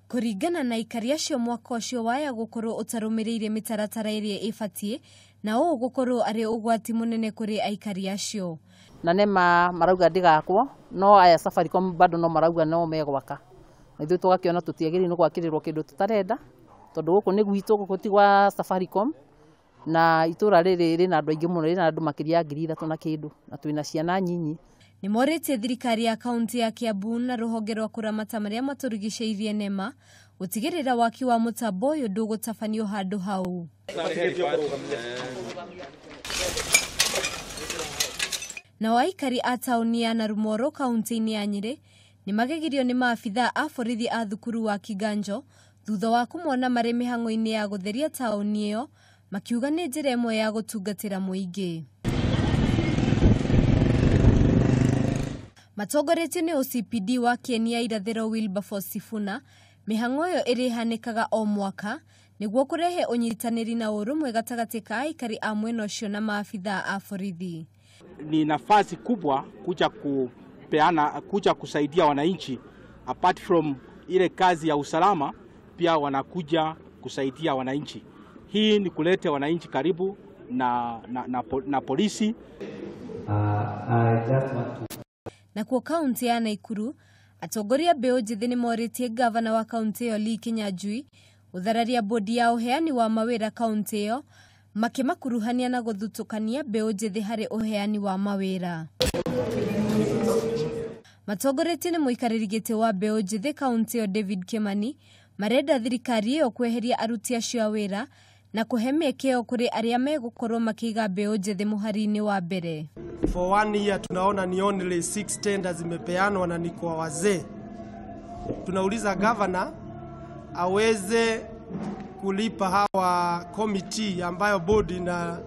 Kuringana na ikari acio mwaka ucio waya gukorwo utarumireire mitaratara iria ifatie na o gukorwo ari ugwati munene kuri aikari acio. Na nema marauga ndigakwo no aya Safaricom bado no marauga no megwaka. Ithuĩ tugakiona tutiagĩrĩirwo gwakirirwo kindu tutarenda tondu guku ni gwitũ gutigwa Safaricom na itura rĩrĩ rĩna andũ aingĩ mũno rĩna andũ makiria 3,000 na kindu na twina ciana nyinyi. Ni morĩtie thirikari ya kaunti ya Kiambu na rũhonge rwa kuramata maria maturigicĩirie nema gutigĩrĩra waki wa mũtambo ũyũ ndũgũtabanio handũ hau. Na waikari a tauni ya Narumoro kaunti-inĩ ya Nyĩrĩ ni magegirio ni maabitha a borithi a thukuru wa Kiganjo thutha wa kumona marĩ mĩhang'o-inĩ ya gũtheria tauni ĩyo makiuga nĩ njĩra ĩmwe ya gũtungatĩra mũingĩ. Matongoretio ni OCPD wa Kieni ya Irathĩro Wilberforce Sifuna, mĩhang'o ĩyo ĩrĩhanĩkaga o mwaka nĩguo kũrehe ũnyitanĩri na ũrũmwe gatagatĩ ka aikari a mwena ũcio na maabitha a borithi. Ni nafasi kubwa kuja kusaidia wananchi. Apart from ile kazi ya usalama, pia wanakuja kusaidia wananchi. Hii ni kuleta wananchi karibu na polisi. Na kwa kaunti ya Naikuru, atongoria mbeũ njĩthĩ nĩ morĩtie gavana wa kaunti ĩyo Lee Kinyanjui uthararia bodi ya uheani wa mawĩra kaunti ĩyo makimakuruhania na gũthutũkania mbeũ njĩthĩ harĩ uheani wa mawĩra. Matongoretio nĩ mũikarĩri gĩtĩ wa mbeũ njĩthĩ kaunti ĩyo David Kimani marenda thirikari ĩyo kweheria aruti acio a wĩra na kuhe mĩeke kũrĩ arĩa megũkorwo makĩiga mbeũ njĩthĩ mũhari-inĩ wa mbere. For 1 year tunaona ni only 6 tenders zimepeanwa na ni kwa wazee. Tunauliza governor aweze kulipa hawa committee ambayo bodi na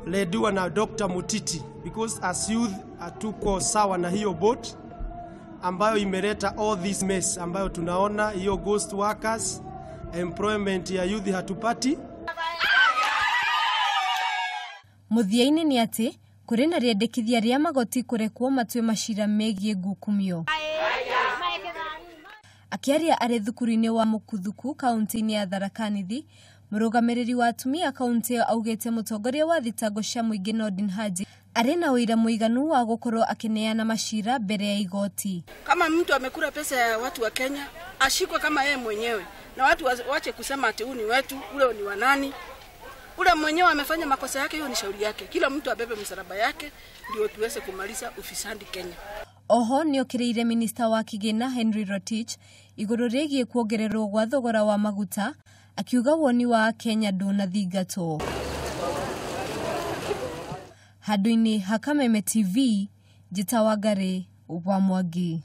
lediwa na Dr. Mutiti, because as youth hatuko sawa na hiyo board ambayo imeleta all this mess ambayo tunaona hiyo ghost workers, employment ya youth hatupati. Muthiaini ni ati kuri na riendekithia ria magoti kurekwo matwe mashira megie ngukumio. Akiaria arĩ thukuru-inĩ wa Mukuthuku kaunti-inĩ ya Tharaka Nithi, mũrũgamĩrĩri wa atumia kaunti ĩyo augĩte mũtongoria wa thitango cia mũingĩ Nordin Haji arĩ na ũira mũiganu wa gũkorwo akineana mashira mbere ya igoti. Kama mtu amekula pesa ya watu wa Kenya, ashikwe kama yeye mwenyewe na watu waache kusema ati huu ni wetu, ule ni wa nani. Ule mwenyewe amefanya makosa yake, hiyo ni shauri yake. Kila mtu abebe msalaba yake ndio tuweze kumaliza ufisadi Kenya. Oho nĩokĩrĩire minista wa kigĩna Henry Rotich igũrũ rĩgiĩ kuongererwo gwa thogora wa maguta, akiuga woni wa Kenya ndũnathingatwo. Handũ-inĩ ha Kameme TV, Njĩta Wangari wa Mwangi.